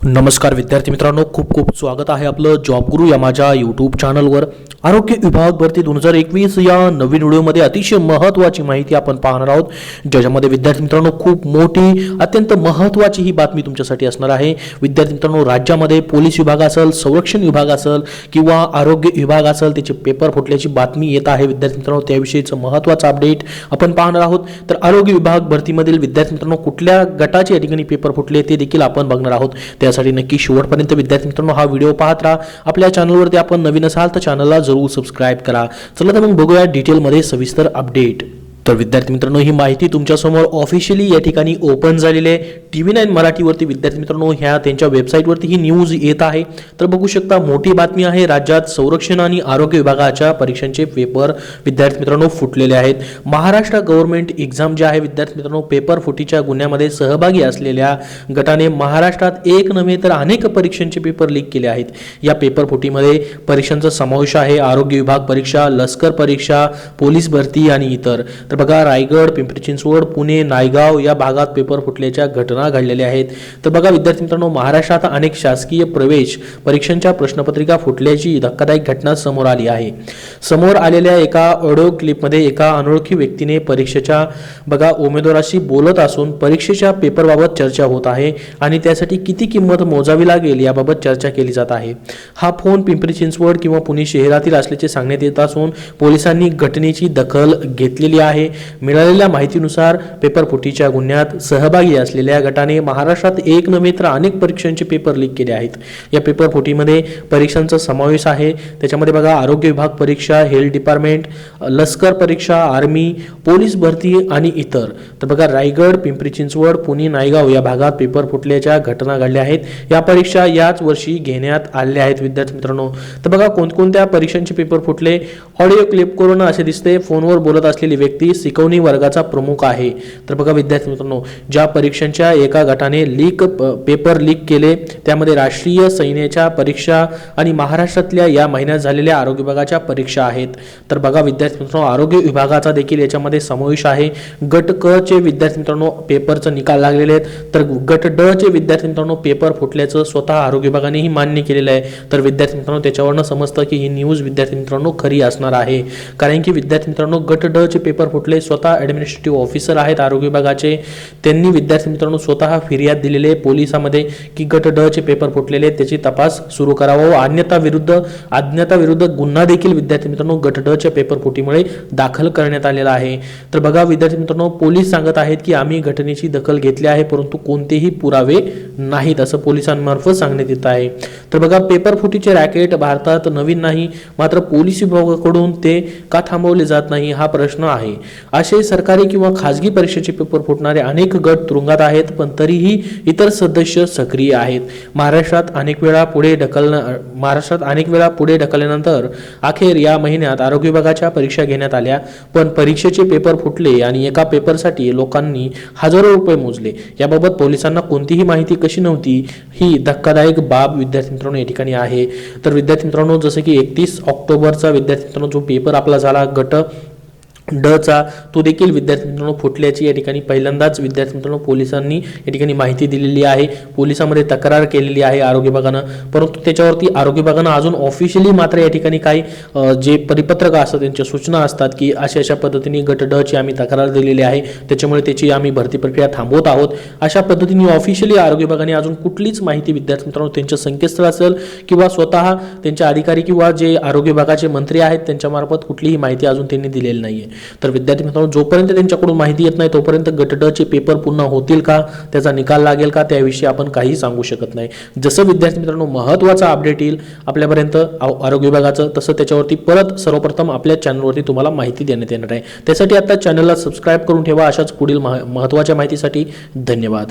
नमस्कार विद्यार्थी मित्रांनो, खूप खूप स्वागत आहे आपलं जॉब गुरु या माझ्या यूट्यूब चॅनलवर। आरोग्य विभाग भरती 2021 या नवीन व्हिडिओमध्ये अतिशय महत्त्वाची माहिती आपण पाहणार आहोत, ज्याच्यामध्ये विद्यार्थी मित्रांनो खूप मोठी अत्यंत महत्त्वाची ही बातमी तुमच्यासाठी असणार आहे। विद्यार्थी मित्रांनो, राज्यामध्ये पोलीस विभाग असेल, संरक्षण विभाग असेल किंवा आरोग्य विभाग असेल, त्याचे पेपर फुटल्याची बातमी येत आहे। विद्यार्थी मित्रांनो, त्याविषयीचं महत्त्वाचं अपडेट आपण पाहणार आहोत। तर आरोग्य विभाग भरतीमधील विद्यार्थी मित्रांनो कुठल्या गटाचे या ठिकाणी पेपर फुटले ते देखील आपण बघणार आहोत। त्यासाठी नक्की शेवटपर्यंत विद्यार्थी मित्रांनो हा व्हिडिओ पाहत राहा। आपल्या चॅनलवरती आपण नवीन असाल तर चॅनलला जरूर सबस्क्राइब करा। चला तर मग बघूया डिटेलमध्ये सविस्तर अपडेट। तर विद्यार्थी मित्रांनो, ही माहिती तुमच्यासमोर ऑफिशियली या ठिकाणी ओपन झालेली आहे। TV9 मराठीवरती विद्यार्थी मित्रांनो ह्या त्यांच्या वेबसाईटवरती ही न्यूज येत आहे। तर बघू शकता, मोठी बातमी आहे। राज्यात संरक्षण आणि आरोग्य विभागाच्या परीक्षांचे पेपर विद्यार्थी मित्रांनो फुटलेले आहेत। महाराष्ट्र गव्हर्नमेंट एक्झाम जे आहे विद्यार्थी मित्रांनो, पेपर फुटीच्या गुन्ह्यामध्ये सहभागी असलेल्या गटाने महाराष्ट्रात एक नव्हे तर अनेक परीक्षांचे पेपर लीक केले आहेत। या पेपर फुटीमध्ये परीक्षांचा समावेश आहे आरोग्य विभाग परीक्षा, लष्कर परीक्षा, पोलीस भरती आणि इतर। तर बघा, रायगड, पिंपरी चिंचवड, पुणे, नायगाव या भागात पेपर फुटल्याच्या घटना घडलेल्या आहेत। तर बघा विद्यार्थी मित्रांनो, महाराष्ट्रात अनेक शासकीय प्रवेश परीक्षांच्या प्रश्नपत्रिका फुटल्याची धक्कादायक घटना समोर आली आहे। समोर आलेल्या एका ऑडिओ क्लिपमध्ये एका अनोळखी व्यक्तीने परीक्षेच्या उमेदवाराशी बोलत असून परीक्षेच्या पेपरबाबत चर्चा होत आहे आणि त्यासाठी किती किंमत मोजावी लागेल याबाबत चर्चा केली जात आहे। हा फोन पिंपरी चिंचवड किंवा पुणे शहरातील असल्याचे सांगण्यात येत असून पोलिसांनी घटनेची दखल घेतलेली आहे। मिळालेल्या माहितीनुसार पेपर फुटीच्या गुन्ह्यात सहभागी असलेल्या गटाने महाराष्ट्रात एक नव्हे तर अनेक परीक्षांचे पेपर लीक केले आहेत। या पेपर फुटीमध्ये परीक्षांचा समावेश आहे। त्याच्यामध्ये बघा, आरोग्य विभाग परीक्षा, हेल्थ डिपार्टमेंट, लष्कर परीक्षा, आर्मी, पोलीस भरती आणि इतर। तर बघा, रायगड, पिंपरी चिंचवड, पुणे, नायगाव या भागात पेपर फुटल्याच्या घटना घडल्या आहेत। या परीक्षा याच वर्षी घेण्यात आल्या आहेत विद्यार्थी मित्रांनो। तर बघा, कोणकोणत्या परीक्षांचे पेपर फुटले, ऑडिओ क्लिप करून असे दिसते। फोनवर बोलत असलेली व्यक्ती शिकवणी वर्गाचा प्रमुख आहे। तर बघा विद्यार्थी मित्रांनो, ज्या परीक्षांच्या एका गटाने पेपर लीक केले त्यामध्ये राष्ट्रीय सैन्याच्या परीक्षा आणि महाराष्ट्रातल्या या महिन्यात झालेल्या आरोग्य विभागाच्या परीक्षा आहेत। तर बघा विद्यार्थी मित्रांनो, आरोग्य विभागाचा देखील याच्यामध्ये समावेश आहे। गट क चे विद्यार्थी मित्रांनो पेपरचा निकाल लागलेले आहेत, तर गट ड चे विद्यार्थी मित्रांनो पेपर फुटल्याचं स्वतः आरोग्य विभागानेही मान्य केलेलं आहे। तर विद्यार्थी मित्रांनो, त्याच्यावरनं समजतं की ही न्यूज विद्यार्थी मित्रांनो खरी असणार आहे, कारण की विद्यार्थी मित्रांनो गट ड चे पेपर फुटले। स्वतः ऍडमिनिस्ट्रेटिव्ह ऑफिसर आहेत आरोग्य विभागाचे, त्यांनी विद्यार्थी मित्रांनो स्वतः फिर्याद दिलेली आहे पोलिसांमध्ये की गट ड चे पेपर फुटलेले, त्याची तपास सुरू करावा व अज्ञाता विरुद्ध गुन्हा देखील विद्यार्थी मित्रांनो गट ड च्या पेपर फुटीमुळे दाखल करण्यात आलेला आहे। तर बघा विद्यार्थी मित्रांनो, पोलीस सांगत आहेत की आम्ही घटनेची दखल घेतली आहे, परंतु कोणतेही पुरावे नाहीत असं पोलिसांमार्फत सांगण्यात येत आहे। तर बघा, पेपर फुटीचे रॅकेट भारतात नवीन नाही, मात्र पोलीस विभागाकडून ते का थांबवले जात नाही हा प्रश्न आहे। असे सरकारी किंवा खासगी परीक्षेचे पेपर फुटणारे अनेक गट तुरुंगात आहेत, पण तरीही इतर सदस्य सक्रिय आहेत। महाराष्ट्रात अनेक वेळा पुढे ढकलल्यानंतर अखेर या महिन्यात आरोग्य विभागाच्या परीक्षा घेण्यात आल्या, पण परीक्षेचे पेपर फुटले आणि एका पेपरसाठी लोकांनी हजारो रुपये मोजले। याबाबत पोलिसांना कोणतीही माहिती कशी नव्हती, ही धक्कादायक बाब विद्यार्थी मित्रांनो या ठिकाणी आहे। तर विद्यार्थी मित्रांनो, जसं की 31 ऑक्टोबरचा विद्यार्थी मित्रांनो जो पेपर आपला झाला गट ड चा, तो देखील विद्यार्थी मित्रांनो फुटल्याची या ठिकाणी पहिल्यांदाच विद्यार्थी मित्रांनो पोलिसांनी या ठिकाणी माहिती दिलेली आहे। पोलिसांमध्ये तक्रार केलेली आहे आरोग्य विभागानं, परंतु त्याच्यावरती आरोग्य विभागानं अजून ऑफिशियली मात्र या ठिकाणी काही जे परिपत्रक असतात त्यांच्या सूचना असतात की अशा पद्धतीने गट ड ची आम्ही तक्रार दिलेली आहे, त्याच्यामुळे त्याची आम्ही भरती प्रक्रिया थांबवत आहोत, अशा पद्धतीने ऑफिशियली आरोग्य विभागाने अजून कुठलीच माहिती विद्यार्थी मित्रांनो त्यांच्या संकेतस्थळ असेल किंवा स्वतः त्यांचे अधिकारी किंवा जे आरोग्य विभागाचे मंत्री आहेत त्यांच्या मार्फत कुठलीही माहिती अजून त्यांनी दिलेली नाहीये। तर विद्यार्थी मित्रांनो, जोपर्यंत त्यांच्याकडून माहिती येत नाही तोपर्यंत गट ड चे पेपर पुन्हा होतील का, त्याचा निकाल लागेल का, त्याविषयी आपण काही सांगू शकत नाही। जसं विद्यार्थी मित्रांनो महत्त्वाचा अपडेट येईल आपल्यापर्यंत आरोग्य विभागाचं, तसं त्याच्यावरती परत सर्वप्रथम आपल्या चॅनलवरती तुम्हाला माहिती देण्यात येणार आहे। त्यासाठी आता चॅनलला सबस्क्राइब करून ठेवा अशाच पुढील महत्त्वाच्या माहितीसाठी। धन्यवाद।